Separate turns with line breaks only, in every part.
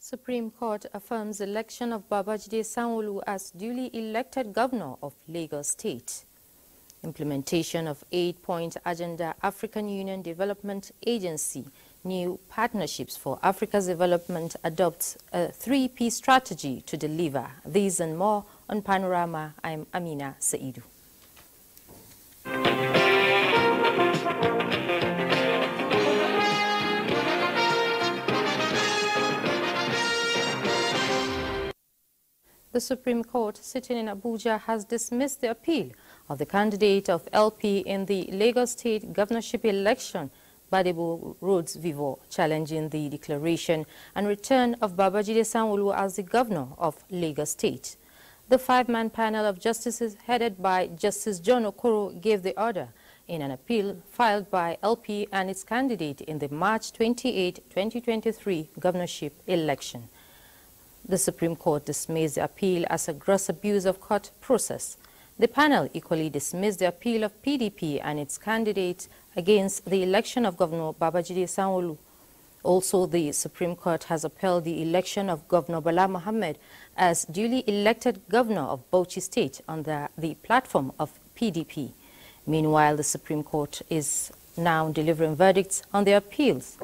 Supreme Court affirms election of Babajide Sanwo-Olu as duly elected governor of Lagos State. Implementation of 8-point agenda African Union Development Agency new partnerships for Africa's development adopts a 3P strategy to deliver. These and more on Panorama. I'm Amina Saidu. The Supreme Court, sitting in Abuja, has dismissed the appeal of the candidate of LP in the Lagos State governorship election, Badebo Rhodes Vivo, challenging the declaration and return of Babajide Sanwo-Olu as the governor of Lagos State. The five-man panel of justices headed by Justice John Okoro gave the order in an appeal filed by LP and its candidate in the March 28, 2023 governorship election. The Supreme Court dismissed the appeal as a gross abuse of court process. The panel equally dismissed the appeal of PDP and its candidate against the election of Governor Babajide Sanwo-Olu. Also, the Supreme Court has upheld the election of Governor Bala Mohammed as duly elected governor of Bauchi State under the platform of PDP. Meanwhile, the Supreme Court is now delivering verdicts on the appeals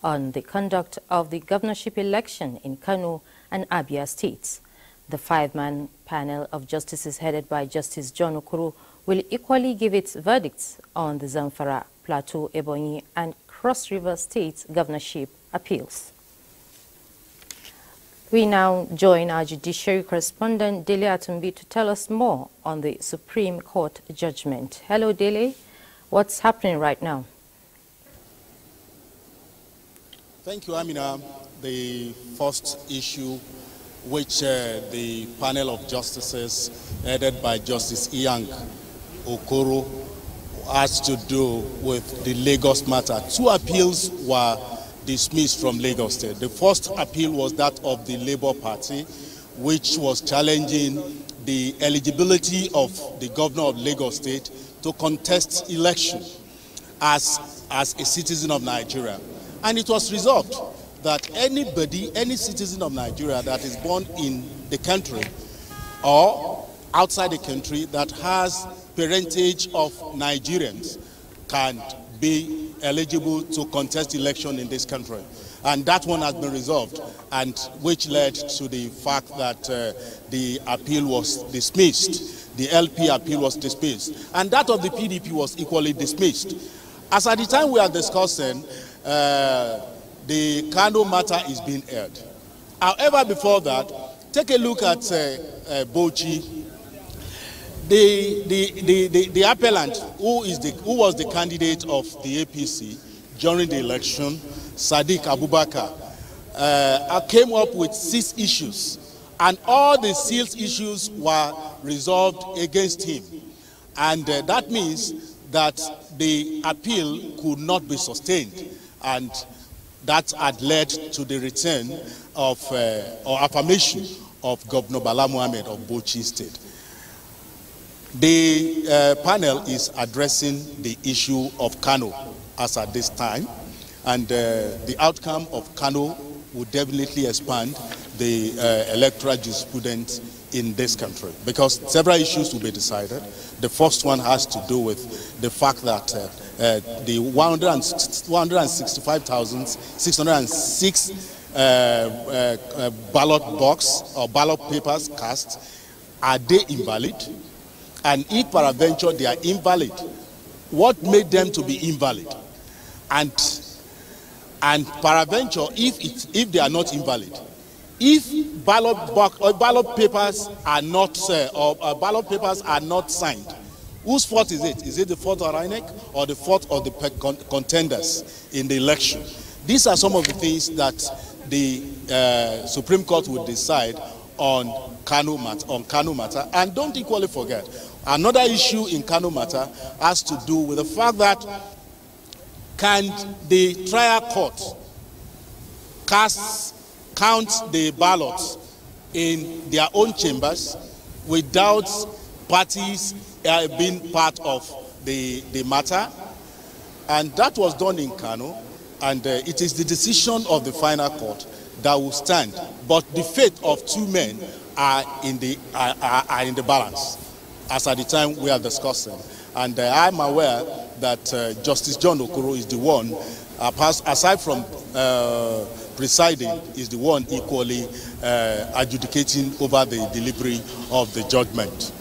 on the conduct of the governorship election in Kano and Abia states. The five-man panel of justices headed by Justice John Okoro will equally give its verdicts on the Zamfara, Plateau, Ebonyi and Cross River States governorship appeals. We now join our judiciary correspondent Dele Atumbi to tell us more on the Supreme Court judgment. Hello Dele, what's happening right now?
Thank you, Amina. The first issue which the panel of justices headed by Justice Iang Okoro has to do with the Lagos matter. Two appeals were dismissed from Lagos State. The first appeal was that of the Labour Party, which was challenging the eligibility of the governor of Lagos State to contest election as a citizen of Nigeria. And it was resolved that any citizen of Nigeria that is born in the country or outside the country that has parentage of Nigerians can be eligible to contest election in this country. And that one has been resolved, and which led to the fact that the appeal was dismissed. The LP appeal was dismissed. And that of the PDP was equally dismissed. As at the time we are discussing, the Kano matter is being heard. However, before that, take a look at Bauchi. The appellant, who was the candidate of the APC during the election, Sadiq Abubakar, came up with 6 issues, and all the 6 issues were resolved against him. And that means that the appeal could not be sustained, and that had led to the return of or affirmation of Governor Bala Mohammed of Bauchi State. The panel is addressing the issue of Kano as at this time, and the outcome of Kano will definitely expand the electoral jurisprudence in this country, because several issues will be decided. The first one has to do with the fact that the 165,606 ballot box or ballot papers cast, are they invalid? And if peradventure they are invalid, what made them to be invalid? And peradventure, if they are not invalid, if ballot papers are not signed, whose fault is it? Is it the fault of INEC or the fault of the contenders in the election? These are some of the things that the Supreme Court will decide on Kano matter. And don't equally forget, another issue in Kano matter has to do with the fact that can the trial court count the ballots in their own chambers without parties being part of the matter? And that was done in Kano, and it is the decision of the final court that will stand. But the fate of two men are in the balance, as at the time we are discussing. And I'm aware that Justice John Okoro is the one, aside from presiding, is the one equally adjudicating over the delivery of the judgment.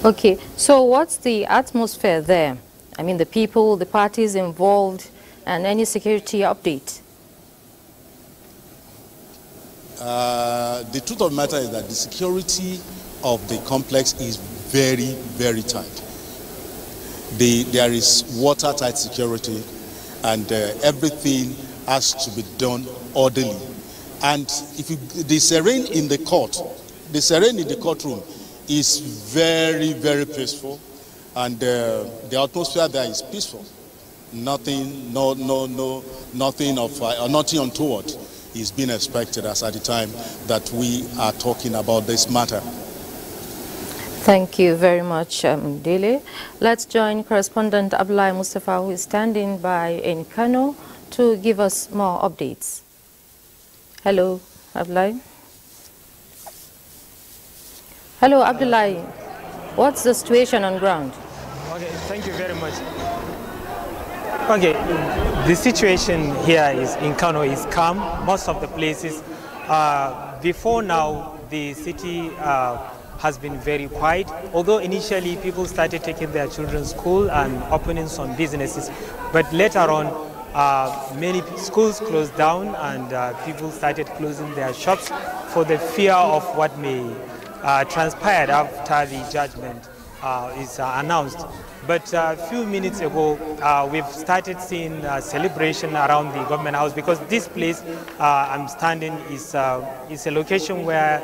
Okay, so what's the atmosphere there? I mean, the people, the parties involved, and any security update?
The truth of the matter is that the security of the complex is very, very tight. There is watertight security, and everything has to be done orderly. And the serene in the courtroom is very, very peaceful, and the atmosphere there is peaceful. Nothing untoward is being expected as at the time that we are talking about this matter.
Thank you very much, Dele. Let's join correspondent Abdullahi Mustafa, who is standing by in Kano, to give us more updates. Hello, Abdullahi. Hello, Abdullahi. What's the situation on ground?
Okay, thank you very much. Okay, the situation here in Kano is calm. Most of the places, before now, the city has been very quiet. Although initially people started taking their children to school and opening some businesses, but later on, many schools closed down and people started closing their shops for the fear of what may transpire after the judgment is announced. But a few minutes ago, we've started seeing celebration around the government house, because this place I'm standing is a location where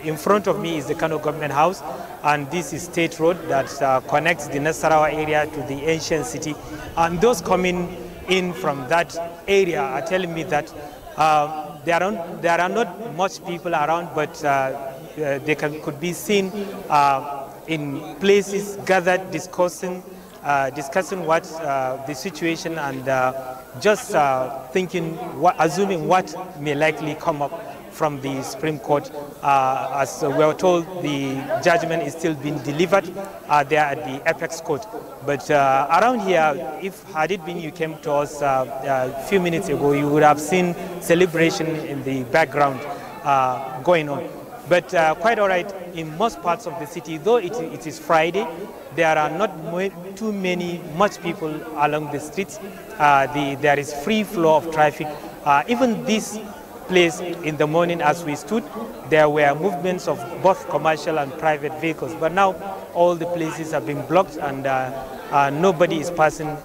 in front of me is the Kano government house, and this is State Road that connects the Nasarawa area to the ancient city. And those coming in from that area are telling me that there are not much people around, but they could be seen in places gathered discussing what the situation, and just assuming what may likely come up from the Supreme Court. As we were told, the judgment is still being delivered there at the Apex Court. But around here, had it been you came to us a few minutes ago, you would have seen celebration in the background going on. But quite all right, in most parts of the city, though it is Friday, there are not too much people along the streets. There is free flow of traffic. Even this place in the morning as we stood, there were movements of both commercial and private vehicles. But now all the places have been blocked, and nobody is passing,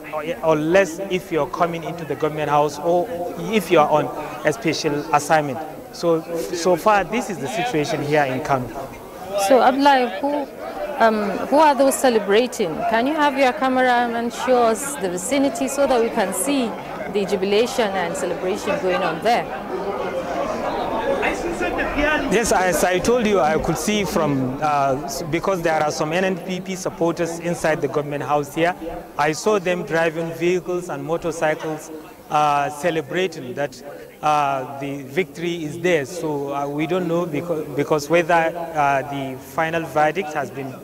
unless if you're coming into the government house or if you're on a special assignment. So far, this is the situation here in Kano.
So, Abdullahi, who are those celebrating? Can you have your cameraman show us the vicinity so that we can see the jubilation and celebration going on there?
Yes, as I told you, I could see from, because there are some NNPP supporters inside the government house here, I saw them driving vehicles and motorcycles celebrating that the victory is theirs. So we don't know because whether the final verdict has been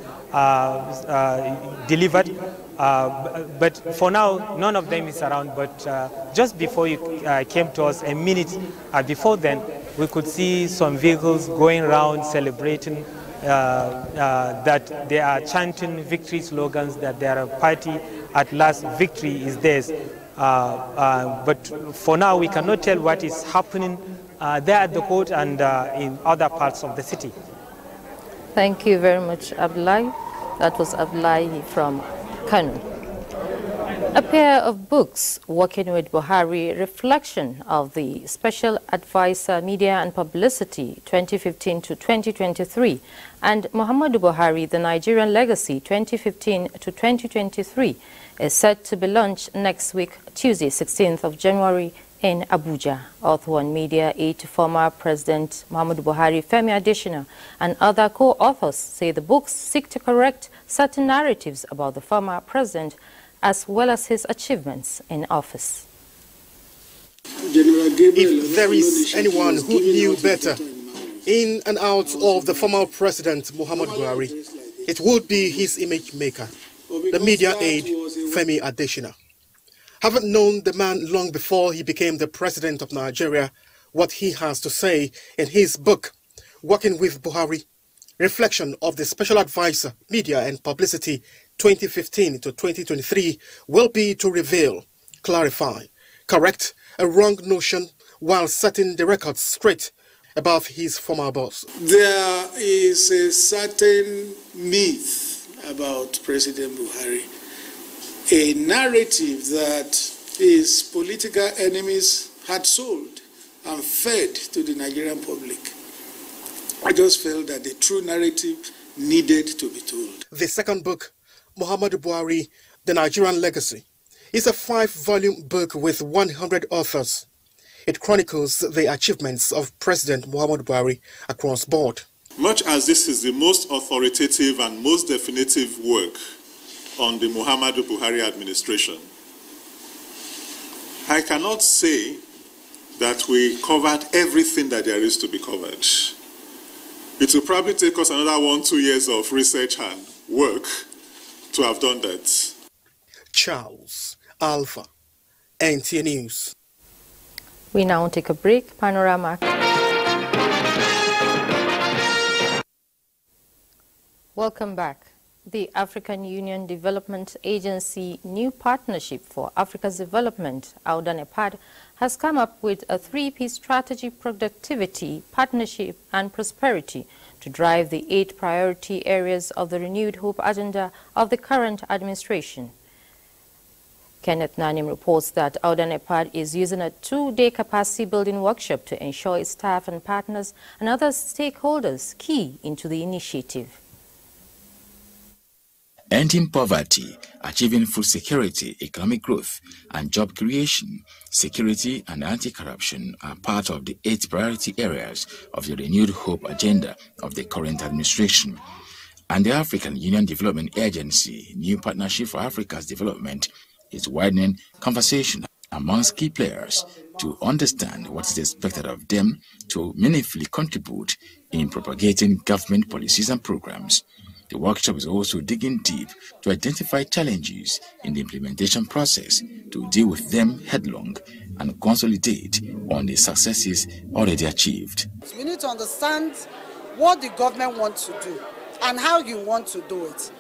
delivered. But for now, none of them is around. But just before you came to us, a minute before then, we could see some vehicles going around celebrating that they are chanting victory slogans, that their party at last victory is theirs. But for now, we cannot tell what is happening there at the court and in other parts of the city.
Thank you very much, Abdullahi. That was Abdullahi from Kano. A pair of books, Working with Buhari, Reflection of the Special Advisor Media and Publicity 2015 to 2023, and Muhammadu Buhari, The Nigerian Legacy 2015 to 2023, is set to be launched next week, Tuesday, 16th of January, in Abuja. Author One Media aide to former President Muhammadu Buhari, Femi Adesina, and other co-authors say the books seek to correct certain narratives about the former president as well as his achievements in office.
If there is anyone who knew better in and out of the former president Muhammad Buhari, it would be his image maker, the media aide Femi Adesina. Having known the man long before he became the president of Nigeria, what he has to say in his book, Working with Buhari, Reflection of the Special Advisor, Media and Publicity 2015 to 2023, will be to reveal, clarify, correct a wrong notion while setting the record straight above his former boss.
There is a certain myth about President Buhari, a narrative that his political enemies had sold and fed to the Nigerian public. I just felt that the true narrative needed to be told.
The second book, Muhammadu Buhari, The Nigerian Legacy, is a 5-volume book with 100 authors. It chronicles the achievements of President Muhammadu Buhari across board.
Much as this is the most authoritative and most definitive work on the Muhammadu Buhari administration, I cannot say that we covered everything that there is to be covered. It will probably take us another 1-2 years of research and work to have done that.
Charles Alpha, NTA News.
We now take a break. Panorama. Welcome back. The African Union Development Agency New Partnership for Africa's Development, AUDA-NEPAD, has come up with a 3-piece strategy: productivity, partnership and prosperity to drive the 8 priority areas of the renewed hope agenda of the current administration. Kenneth Nanim reports that AUDA-NEPAD is using a 2-day capacity building workshop to ensure its staff and partners and other stakeholders key into the initiative.
Ending poverty, achieving food security, economic growth, and job creation, security and anti-corruption are part of the 8 priority areas of the renewed hope agenda of the current administration. And the African Union Development Agency New Partnership for Africa's Development is widening conversation amongst key players to understand what is expected of them to meaningfully contribute in propagating government policies and programs. The workshop is also digging deep to identify challenges in the implementation process, to deal with them headlong and consolidate on the successes already achieved.
We need to understand what the government wants to do and how you want to do it.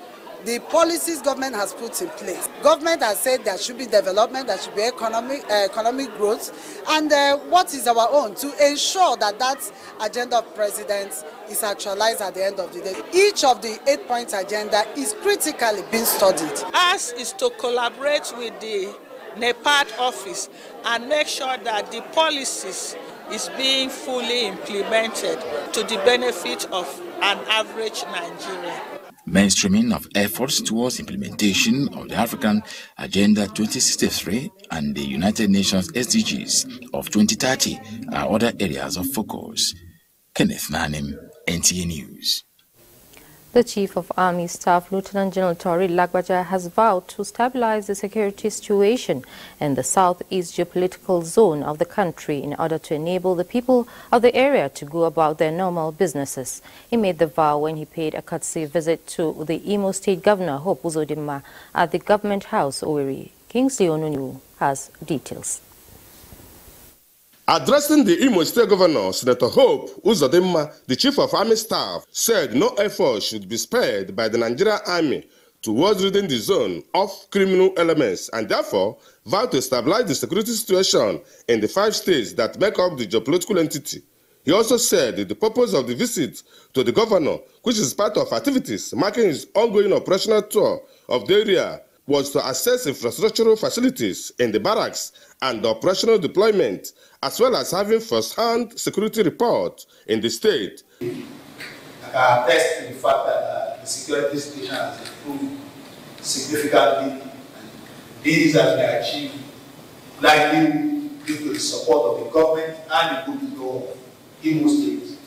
The policies government has put in place. Government has said there should be development, there should be economic growth, and what is our own to ensure that that agenda of presidents is actualized at the end of the day. Each of the 8-point agenda is critically being studied.
Ours is to collaborate with the NEPAD office and make sure that the policies is being fully implemented to the benefit of an average Nigerian.
Mainstreaming of efforts towards implementation of the African Agenda 2063 and the United Nations SDGs of 2030 are other areas of focus. Kenneth Nanim, NTA News.
The Chief of Army Staff, Lieutenant General Tori Lagbaja, has vowed to stabilize the security situation in the southeast geopolitical zone of the country in order to enable the people of the area to go about their normal businesses. He made the vow when he paid a courtesy visit to the Imo State Governor, Hope Uzodimma, at the Government House, Owerri. Kingsley Onunu has details.
Addressing the Imo State Governor, Senator Hope Uzodimma, the Chief of Army Staff, said no effort should be spared by the Nigerian Army towards ridding the zone of criminal elements and therefore vowed to stabilize the security situation in the 5 states that make up the geopolitical entity. He also said that the purpose of the visit to the governor, which is part of activities marking his ongoing operational tour of the area, was to assess infrastructural facilities in the barracks and the operational deployment, as well as having first-hand security report in the state.
I can attest to the fact that the security situation has improved significantly. This has been achieved likely due to the support of the government and the goodwill of Imo State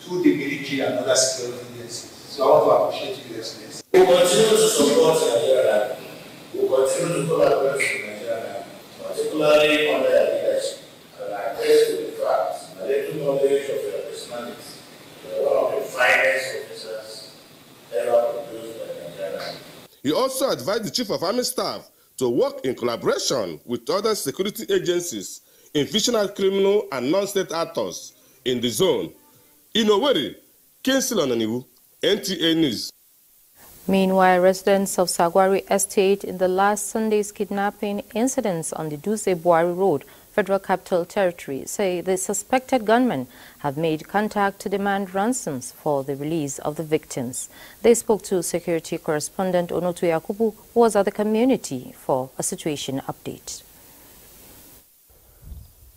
through the military and other security agencies. So I want to appreciate you, Excellency. We will continue to support Nigeria. We will continue to collaborate with Nigeria, particularly under the leadership.
advised the Chief of Army Staff to work in collaboration with other security agencies in fiching out criminal and non-state actors in the zone. In Owerri, Kingsley Onaniwu, NTA News.
Meanwhile, residents of Sagwari Estate in the last Sunday's kidnapping incidents on the Dutse-Buari Road, Federal Capital Territory, say the suspected gunmen have made contact to demand ransoms for the release of the victims. They spoke to security correspondent Onotu Yakubu, who was at the community for a situation update.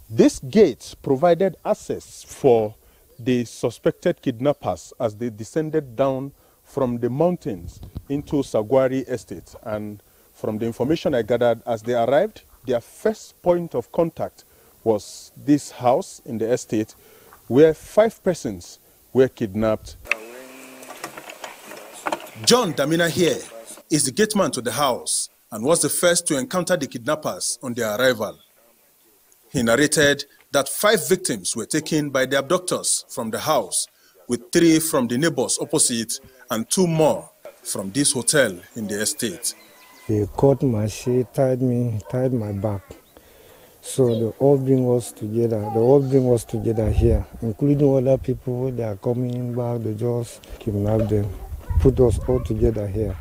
This gate provided access for the suspected kidnappers as they descended down from the mountains into Sagwari Estate. And from the information I gathered, as they arrived, their first point of contact was this house in the estate where 5 persons were kidnapped.
John Damina here is the gateman to the house and was the first to encounter the kidnappers on their arrival. He narrated that 5 victims were taken by the abductors from the house, with 3 from the neighbors opposite and 2 more from this hotel in the estate.
They caught my shade, tied my back. So they all bring us together here, including other people. They are coming back, they just kidnap them, put us all together here.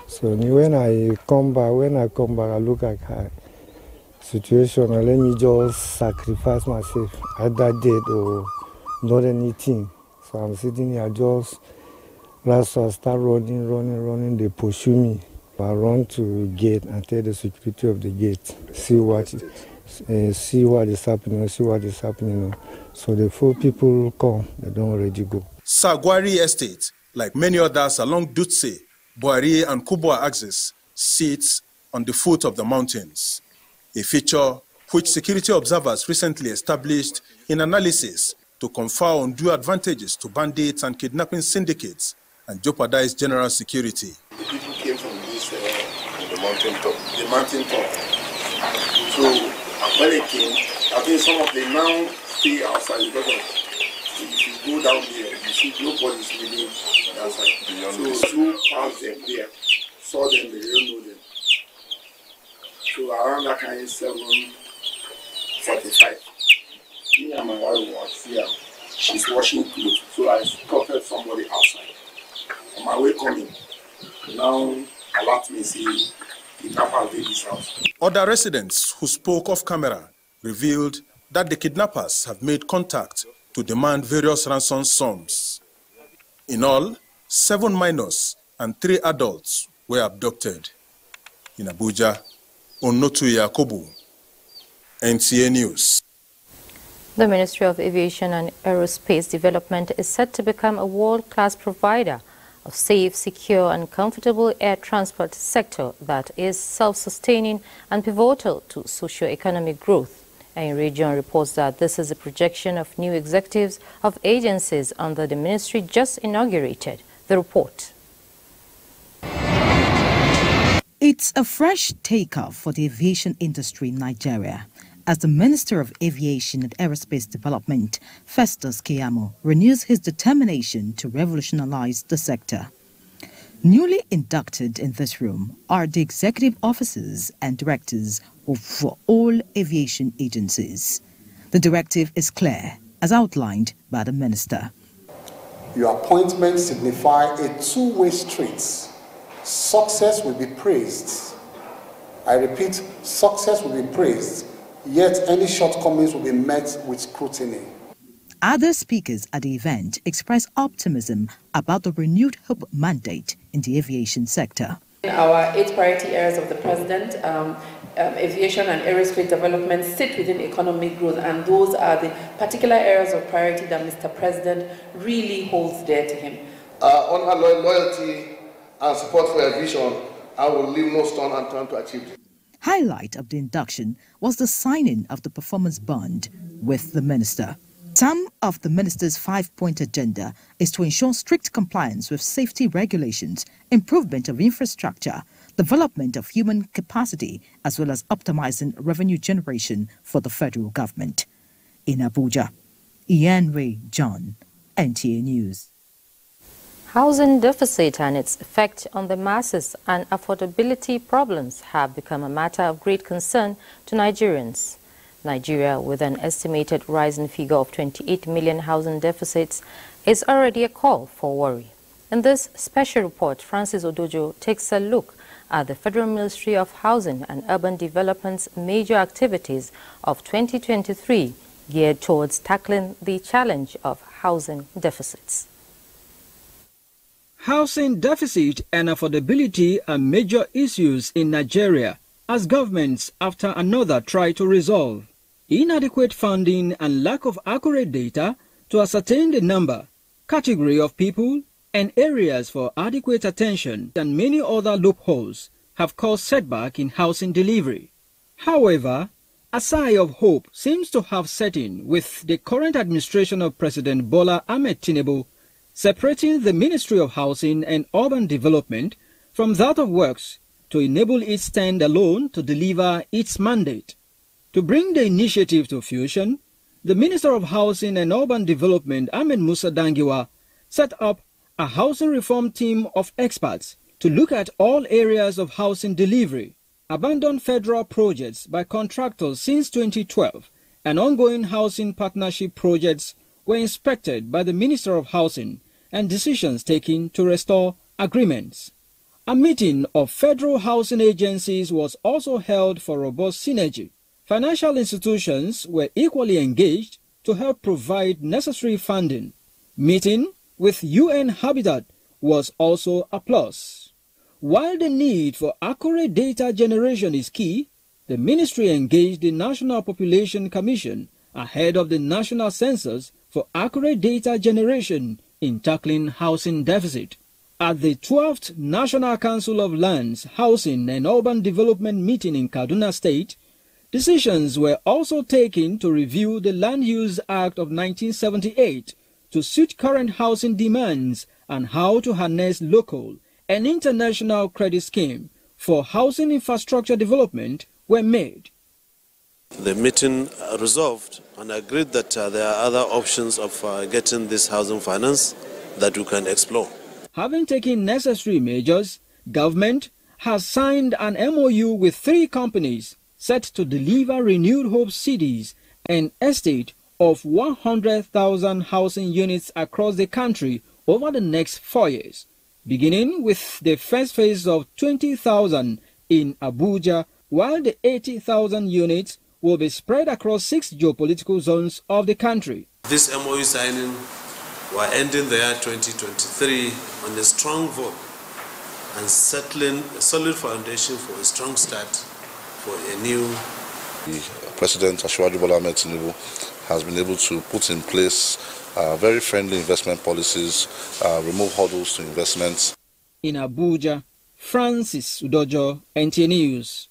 So when I come back, I look at her situation and let me just sacrifice myself, either dead or not anything. So I'm sitting here so I start running, they pursue me. I run to the gate and tell the security of the gate, see what is happening. So the 4 people come, they don't already go.
Sagwari Estate, like many others along Dutse, Buari and Kubwa axis, sits on the foot of the mountains, a feature which security observers recently established in analysis to confer undue advantages to bandits and kidnapping syndicates and jeopardize general security.
The people came from this the mountain top. So when they came, I think some of them now stay outside because of if you go down there, you see nobody is living outside. So 2 passed them there, saw them, they didn't know them. So around that kind of 7:45, me and my wife was here. She's washing clothes, so I spotted somebody outside. On my way coming, now alert me say kidnappers did this house.
Other residents who spoke off camera revealed that the kidnappers have made contact to demand various ransom sums. In all, 7 minors and 3 adults were abducted. In Abuja, Onotu Yakubu, NTA News.
The Ministry of Aviation and Aerospace Development is set to become a world-class provider of safe, secure and comfortable air transport sector that is self-sustaining and pivotal to socio-economic growth. And Region reports that this is a projection of new executives of agencies under the ministry just inaugurated. The report.
It's a fresh takeoff for the aviation industry in Nigeria, as the Minister of Aviation and Aerospace Development, Festus Keyamo, renews his determination to revolutionize the sector. Newly inducted in this room are the executive officers and directors of all aviation agencies. The directive is clear, as outlined by the Minister.
Your appointments signify a two-way street. Success will be praised. I repeat, success will be praised, yet any shortcomings will be met with scrutiny.
Other speakers at the event expressed optimism about the renewed hope mandate in the aviation sector.
Our 8 priority areas of the President, aviation and aerospace development, sit within economic growth, and those are the particular areas of priority that Mr. President really holds dear to him.
On her loyalty and support for her vision, I will leave no stone unturned to achieve it.
Highlight of the induction was the signing of the performance bond with the minister. Some of the minister's 5-point agenda is to ensure strict compliance with safety regulations, improvement of infrastructure, development of human capacity, as well as optimizing revenue generation for the federal government. In Abuja, Ian Ray John, NTA News.
Housing deficit and its effect on the masses and affordability problems have become a matter of great concern to Nigerians. Nigeria, with an estimated rising figure of 28 million housing deficits, is already a call for worry. In this special report, Francis Odojo takes a look at the Federal Ministry of Housing and Urban Development's major activities of 2023 geared towards tackling the challenge of housing deficits.
Housing deficit and affordability are major issues in Nigeria as governments after another try to resolve. Inadequate funding and lack of accurate data to ascertain the number, category of people, and areas for adequate attention and many other loopholes have caused setback in housing delivery. However, a sigh of hope seems to have set in with the current administration of President Bola Ahmed Tinubu separating the Ministry of Housing and Urban Development from that of Works to enable it stand alone to deliver its mandate. To bring the initiative to fruition, the Minister of Housing and Urban Development, Ahmed Musa Dangiwa, set up a housing reform team of experts to look at all areas of housing delivery, abandoned federal projects by contractors since 2012, and ongoing housing partnership projects were inspected by the Minister of Housing and decisions taken to restore agreements. A meeting of federal housing agencies was also held for robust synergy. Financial institutions were equally engaged to help provide necessary funding. Meeting with UN Habitat was also a plus. While the need for accurate data generation is key, the ministry engaged the National Population Commission ahead of the national census for accurate data generation in tackling housing deficit. At the 12th National Council of Lands, Housing and Urban Development meeting in Kaduna State, decisions were also taken to review the Land Use Act of 1978 to suit current housing demands and how to harness local and international credit scheme for housing infrastructure development were made.
The meeting resolved and agreed that there are other options of getting this housing finance that we can explore.
Having taken necessary measures, government has signed an MOU with 3 companies set to deliver renewed hope cities and estate of 100,000 housing units across the country over the next 4 years, beginning with the first phase of 20,000 in Abuja, while the 80,000 units will be spread across 6 geopolitical zones of the country.
This MOU signing, we're ending the year 2023 on a strong vote and settling a solid foundation for a strong start for a new.
President Asiwaju Bola Ahmed Tinubu has been able to put in place very friendly investment policies, remove hurdles to investments.
In Abuja, Francis Udojo, NTA News.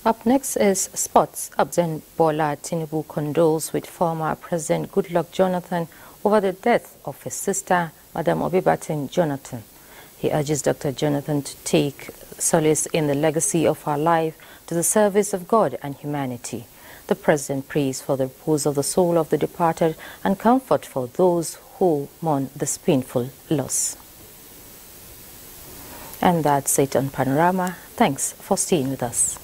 Up next is sports. President Bola Tinubu condoles with former President Goodluck Jonathan over the death of his sister, Madam Obibatin Jonathan. He urges Dr. Jonathan to take solace in the legacy of her life to the service of God and humanity. The President prays for the repose of the soul of the departed and comfort for those who mourn this painful loss. And that's it on Panorama. Thanks for staying with us.